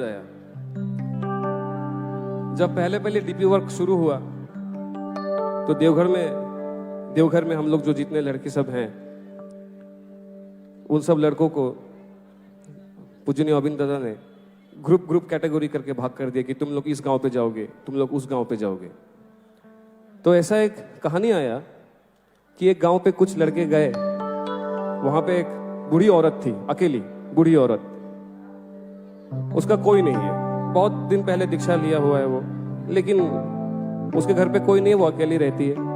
आया। जब पहले पहले डीपी वर्क शुरू हुआ तो देवघर में हम लोग जो जितने लड़के सब हैं उन सब लड़कों को पूजनीय अरविंद दादा ने ग्रुप कैटेगरी करके भाग कर दिया कि तुम लोग इस गांव पे जाओगे, तुम लोग उस गांव पे जाओगे। तो ऐसा एक कहानी आया कि एक गांव पे कुछ लड़के गए, वहां पे एक बूढ़ी औरत थी, अकेली बूढ़ी औरत, उसका कोई नहीं है, बहुत दिन पहले दीक्षा लिया हुआ है वो, लेकिन उसके घर पे कोई नहीं है, वो अकेली रहती है।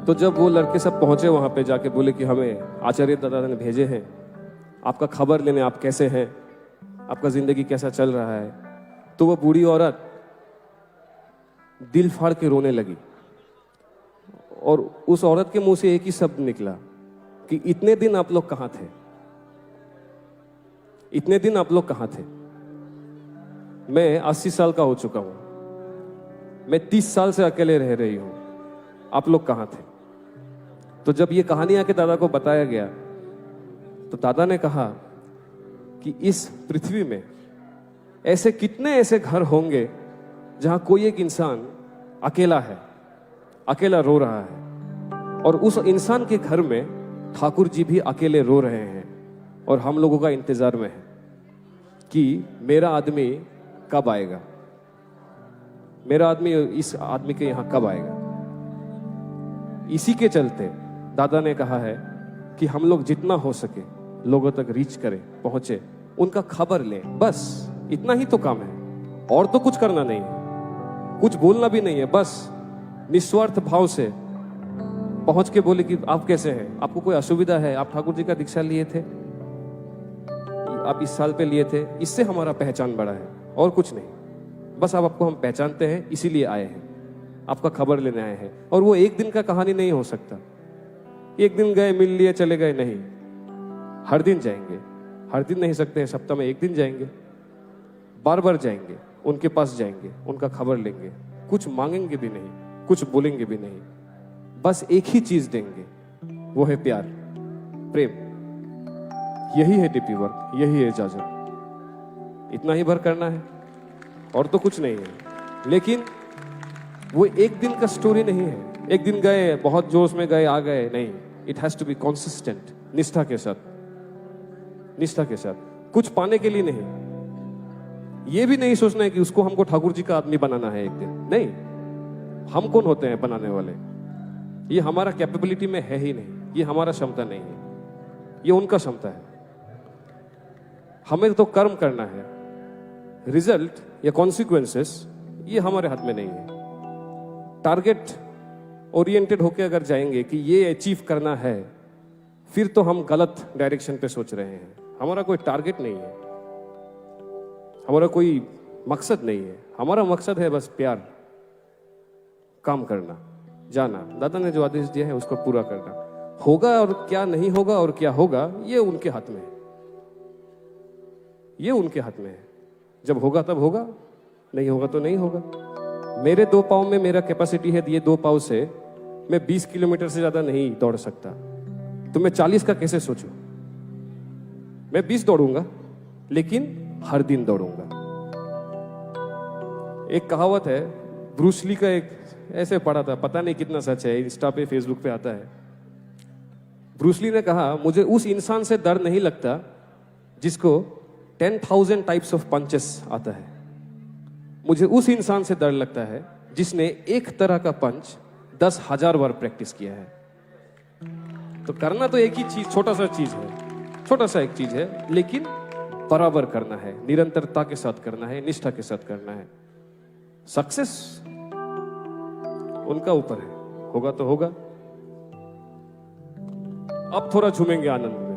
तो जब वो लड़के सब पहुंचे वहां पे, जाके बोले कि हमें आचार्य दादा ने भेजे हैं आपका खबर लेने, आप कैसे हैं, आपका जिंदगी कैसा चल रहा है। तो वो बूढ़ी औरत दिल फाड़ के रोने लगी और उस औरत के मुंह से एक ही शब्द निकला कि इतने दिन आप लोग कहां थे, इतने दिन आप लोग कहां थे। मैं 80 साल का हो चुका हूं, मैं 30 साल से अकेले रह रही हूं, आप लोग कहां थे। तो जब ये कहानी आके दादा को बताया गया तो दादा ने कहा कि इस पृथ्वी में ऐसे कितने ऐसे घर होंगे जहां कोई एक इंसान अकेला है, अकेला रो रहा है, और उस इंसान के घर में ठाकुर जी भी अकेले रो रहे हैं और हम लोगों का इंतजार में है कि मेरा आदमी कब आएगा, मेरा आदमी इस आदमी के यहां कब आएगा। इसी के चलते दादा ने कहा है कि हम लोग जितना हो सके लोगों तक रीच करें, पहुंचे, उनका खबर लें, बस इतना ही तो काम है। और तो कुछ करना नहीं है, कुछ बोलना भी नहीं है, बस निस्वार्थ भाव से पहुंच के बोले कि आप कैसे हैं, आपको कोई असुविधा है, आप ठाकुर जी का दीक्षा लिए थे, आप इस साल पे लिए थे, इससे हमारा पहचान बढ़ा है और कुछ नहीं। बस आपको हम पहचानते हैं, इसीलिए आए हैं, आपका खबर लेने आए हैं। और वो एक दिन का कहानी नहीं हो सकता, एक दिन गए मिल लिए चले गए, नहीं, हर दिन जाएंगे, हर दिन नहीं सकते हैं, सप्ताह में एक दिन जाएंगे, बार बार जाएंगे, उनके पास जाएंगे, उनका खबर लेंगे, कुछ मांगेंगे भी नहीं, कुछ बोलेंगे भी नहीं, बस एक ही चीज देंगे, वो है प्यार, प्रेम। यही है डीपी वर्क, यही है इजाजत, इतना ही भर करना है और तो कुछ नहीं है। लेकिन वो एक दिन का स्टोरी नहीं है, एक दिन गए, बहुत जोश में गए, आ गए, नहीं। It has to be consistent, निष्ठा के साथ, निष्ठा के साथ, कुछ पाने के लिए नहीं। ये भी नहीं सोचना है कि उसको हमको ठाकुर जी का आदमी बनाना है एक दिन, नहीं। हम कौन होते हैं बनाने वाले, ये हमारा कैपेबिलिटी में है ही नहीं, ये हमारा क्षमता नहीं है, ये उनका क्षमता है। हमें तो कर्म करना है, रिजल्ट या कॉन्सिक्वेंसेस ये हमारे हाथ में नहीं है। टारगेट ओरिएंटेड होकर अगर जाएंगे कि ये अचीव करना है, फिर तो हम गलत डायरेक्शन पे सोच रहे हैं। हमारा कोई टारगेट नहीं है, हमारा कोई मकसद नहीं है, हमारा मकसद है बस प्यार, काम करना, जाना, दादा ने जो आदेश दिया है उसको पूरा करना। होगा और क्या नहीं होगा और क्या होगा, ये उनके हाथ में है, ये उनके हाथ में है। जब होगा तब होगा, नहीं होगा तो नहीं होगा। मेरे 2 पाँव में मेरा कैपेसिटी है, ये 2 पाँव से मैं 20 किलोमीटर से ज्यादा नहीं दौड़ सकता, तो मैं 40 का कैसे सोचूं। मैं 20 दौड़ूंगा, लेकिन हर दिन दौड़ूंगा। एक कहावत है, ब्रूस ली का, एक ऐसे पढ़ा था, पता नहीं कितना सच है, इंस्टा पे फेसबुक पे आता है। ब्रूस ली ने कहा, मुझे उस इंसान से डर नहीं लगता जिसको 10,000 टाइप्स ऑफ पंचेस आता है, मुझे उस इंसान से डर लगता है जिसने एक तरह का पंच 10,000 बार प्रैक्टिस किया है। तो करना तो एक ही चीज, छोटा सा चीज है, छोटा सा एक चीज है, लेकिन बराबर करना है, निरंतरता के साथ करना है, निष्ठा के साथ करना है। सक्सेस उनका ऊपर है, होगा तो होगा। अब थोड़ा झूमेंगे आनंद में।